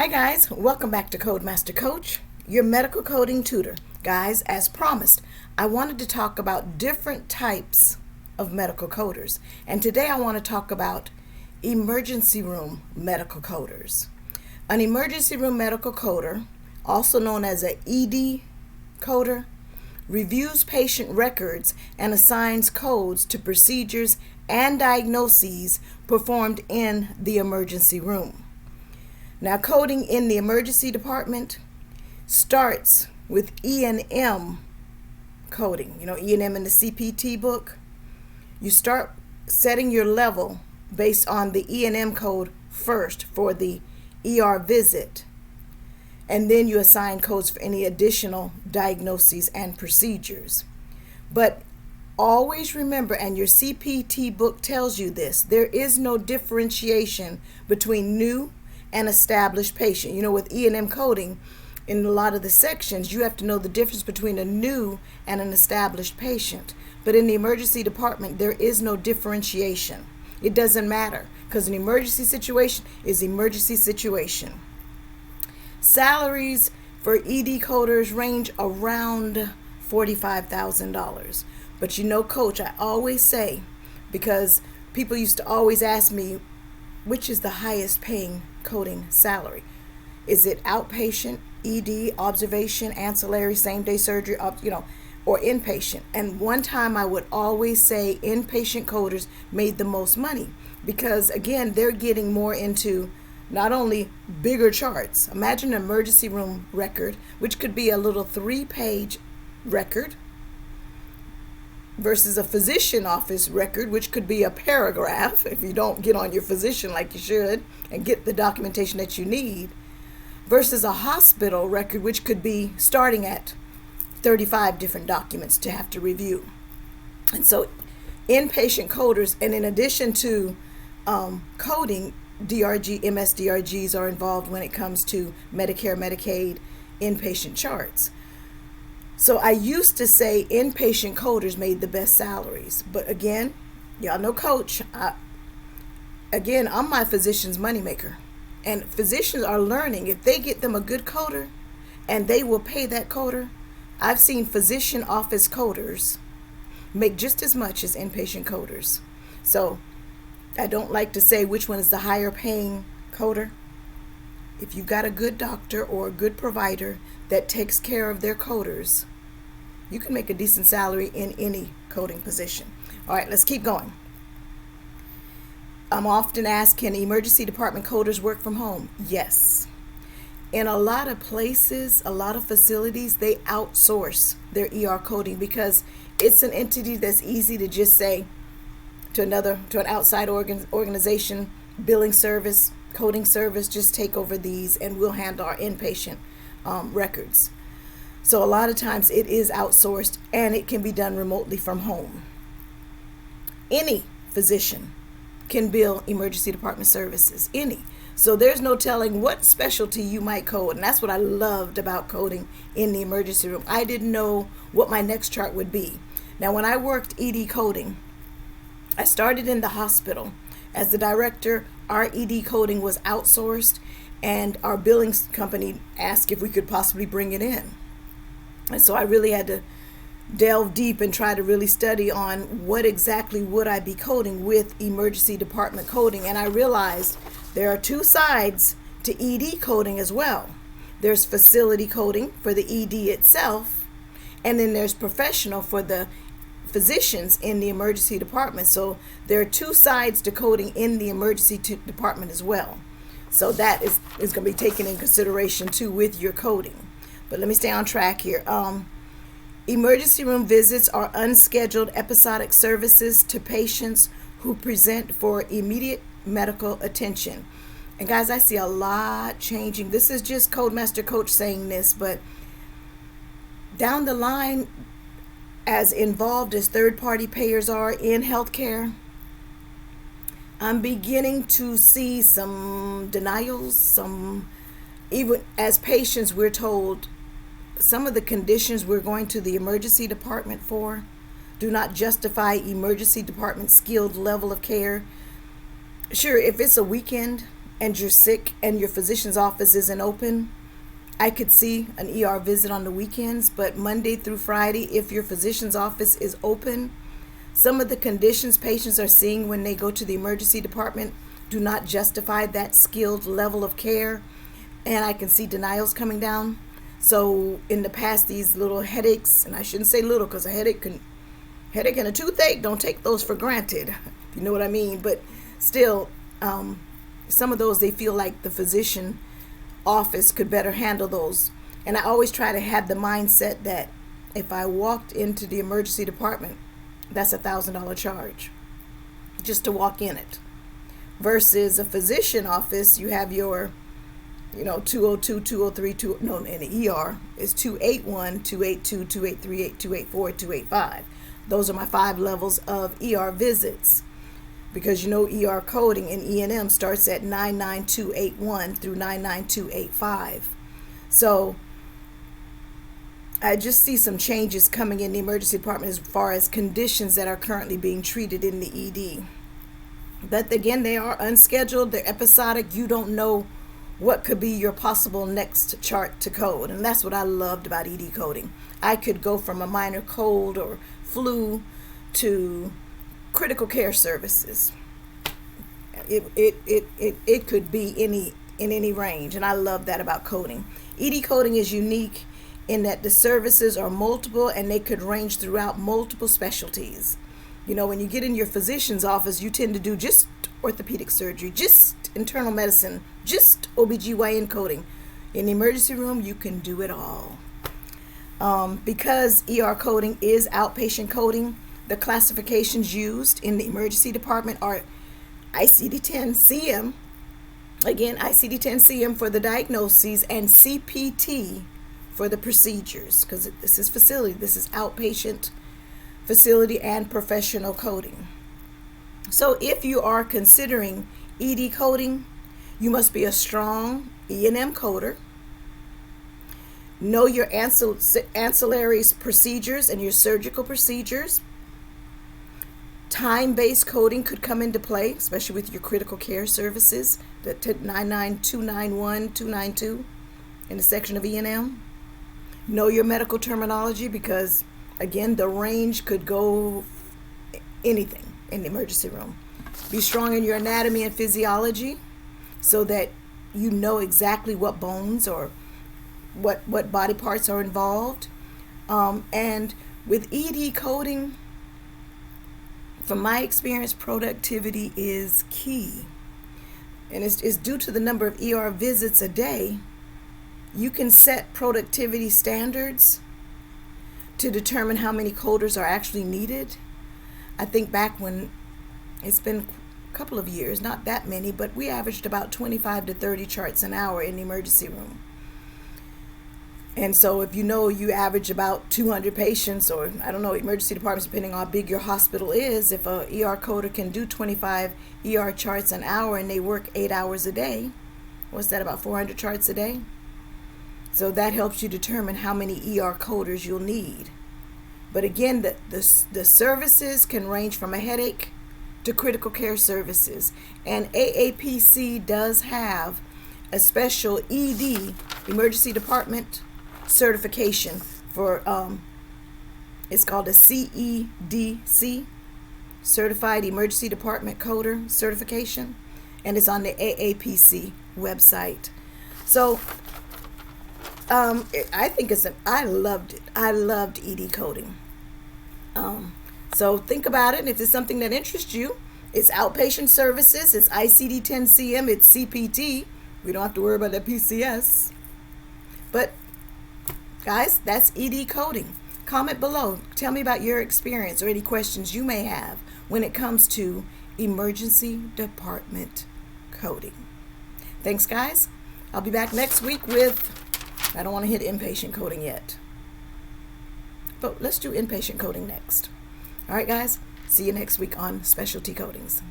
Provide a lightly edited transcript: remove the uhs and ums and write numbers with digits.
Hi guys, welcome back to Codemaster Coach, your medical coding tutor. Guys, as promised, I wanted to talk about different types of medical coders. And today I want to talk about emergency room medical coders. An emergency room medical coder, also known as an ED coder, reviews patient records and assigns codes to procedures and diagnoses performed in the emergency room. Now, coding in the emergency department starts with E&M coding. You know, E&M in the CPT book. You start setting your level based on the E&M code first for the ER visit, and then you assign codes for any additional diagnoses and procedures. But always remember, and your CPT book tells you this, there is no differentiation between new and established patient. You know, with E&M coding, in a lot of the sections, you have to know the difference between a new and an established patient. But in the emergency department, there is no differentiation. It doesn't matter, because an emergency situation is emergency situation. Salaries for ED coders range around $45,000. But you know, Coach, I always say, because people used to always ask me, which is the highest paying coding salary? Is it outpatient, ED, observation, ancillary, same-day surgery, or inpatient? And one time I would always say inpatient coders made the most money because, again, they're getting more into not only bigger charts. Imagine an emergency room record, which could be a little 3-page record, versus a physician office record, which could be a paragraph if you don't get on your physician like you should and get the documentation that you need, versus a hospital record, which could be starting at 35 different documents to have to review. And so inpatient coders, and in addition to coding, DRG, MSDRGs are involved when it comes to Medicare, Medicaid, inpatient charts. So I used to say inpatient coders made the best salaries. But again, y'all know Coach, I'm my physician's moneymaker. And physicians are learning, if they get them a good coder and they will pay that coder, I've seen physician office coders make just as much as inpatient coders. So I don't like to say which one is the higher paying coder. If you've got a good doctor or a good provider that takes care of their coders, you can make a decent salary in any coding position. All right, let's keep going. I'm often asked, can emergency department coders work from home? Yes. In a lot of places, a lot of facilities, they outsource their ER coding because it's an entity that's easy to just say to an outside organization, billing service, coding service, just take over these and we'll handle our inpatient records. So a lot of times it is outsourced and it can be done remotely from home. Any physician can bill emergency department services, any. So there's no telling what specialty you might code. And that's what I loved about coding in the emergency room. I didn't know what my next chart would be. Now, when I worked ED coding, I started in the hospital. As the director, our ED coding was outsourced and our billing company asked if we could possibly bring it in. And so I really had to delve deep and try to really study on what exactly would I be coding with emergency department coding. And I realized there are two sides to ED coding as well. There's facility coding for the ED itself, and then there's professional for the physicians in the emergency department. So there are two sides to coding in the emergency department as well. So that is going to be taken in consideration too with your coding. But let me stay on track here. Emergency room visits are unscheduled episodic services to patients who present for immediate medical attention. And guys, I see a lot changing. This is just Codemaster Coach saying this, but down the line, as involved as third-party payers are in healthcare, I'm beginning to see some denials, even as patients, we're told some of the conditions we're going to the emergency department for do not justify emergency department skilled level of care. Sure, if it's a weekend and you're sick and your physician's office isn't open, I could see an ER visit on the weekends, but Monday through Friday, if your physician's office is open, some of the conditions patients are seeing when they go to the emergency department do not justify that skilled level of care, and I can see denials coming down. So in the past, these little headaches, and I shouldn't say little because a headache and a toothache, don't take those for granted, if you know what I mean. But still, some of those, they feel like the physician office could better handle those. And I always try to have the mindset that if I walked into the emergency department, that's $1,000 charge just to walk in it. Versus a physician office, you have your 202, 203, in the ER is 281, 282, 2838, 284, 285. Those are my 5 levels of ER visits, because ER coding in E&M starts at 99281 through 99285. So I just see some changes coming in the emergency department as far as conditions that are currently being treated in the ED. But again, they are unscheduled, they're episodic. You don't know what could be your possible next chart to code. And that's what I loved about ED coding. I could go from a minor cold or flu to critical care services. It could be in any range, and I love that about coding. ED coding is unique in that the services are multiple and they could range throughout multiple specialties. When you get in your physician's office, you tend to do just orthopedic surgery, just internal medicine, just OBGYN coding. In the emergency room, you can do it all. Because ER coding is outpatient coding, the classifications used in the emergency department are ICD-10-CM, again, ICD-10-CM for the diagnoses, and CPT for the procedures, because this is facility, this is outpatient facility and professional coding. So if you are considering ED coding, you must be a strong E&M coder, know your ancillary procedures and your surgical procedures. Time-based coding could come into play, especially with your critical care services, the 99291, 292 in the section of E&M. Know your medical terminology, because again, the range could go anything in the emergency room. Be strong in your anatomy and physiology so that you know exactly what bones or what body parts are involved. And with ED coding, from my experience, productivity is key. And it's due to the number of ER visits a day. You can set productivity standards to determine how many coders are actually needed. I think back when, it's been a couple of years, not that many, but we averaged about 25 to 30 charts an hour in the emergency room. And so if you average about 200 patients, or I don't know, emergency departments, depending on how big your hospital is, if a ER coder can do 25 ER charts an hour and they work 8 hours a day, what's that, about 400 charts a day? So that helps you determine how many ER coders you'll need. But again, the services can range from a headache to critical care services. And AAPC does have a special ED, emergency department certification for, it's called a CEDC, Certified Emergency Department Coder Certification. And it's on the AAPC website. So I loved it. I loved ED coding. So think about it. If it's something that interests you, it's outpatient services, it's ICD-10-CM, it's CPT. We don't have to worry about that PCS. But guys, that's ED coding. Comment below. Tell me about your experience or any questions you may have when it comes to emergency department coding. Thanks, guys. I'll be back next week with, I don't want to hit inpatient coding yet, but let's do inpatient coding next. All right, guys. See you next week on Specialty Codings.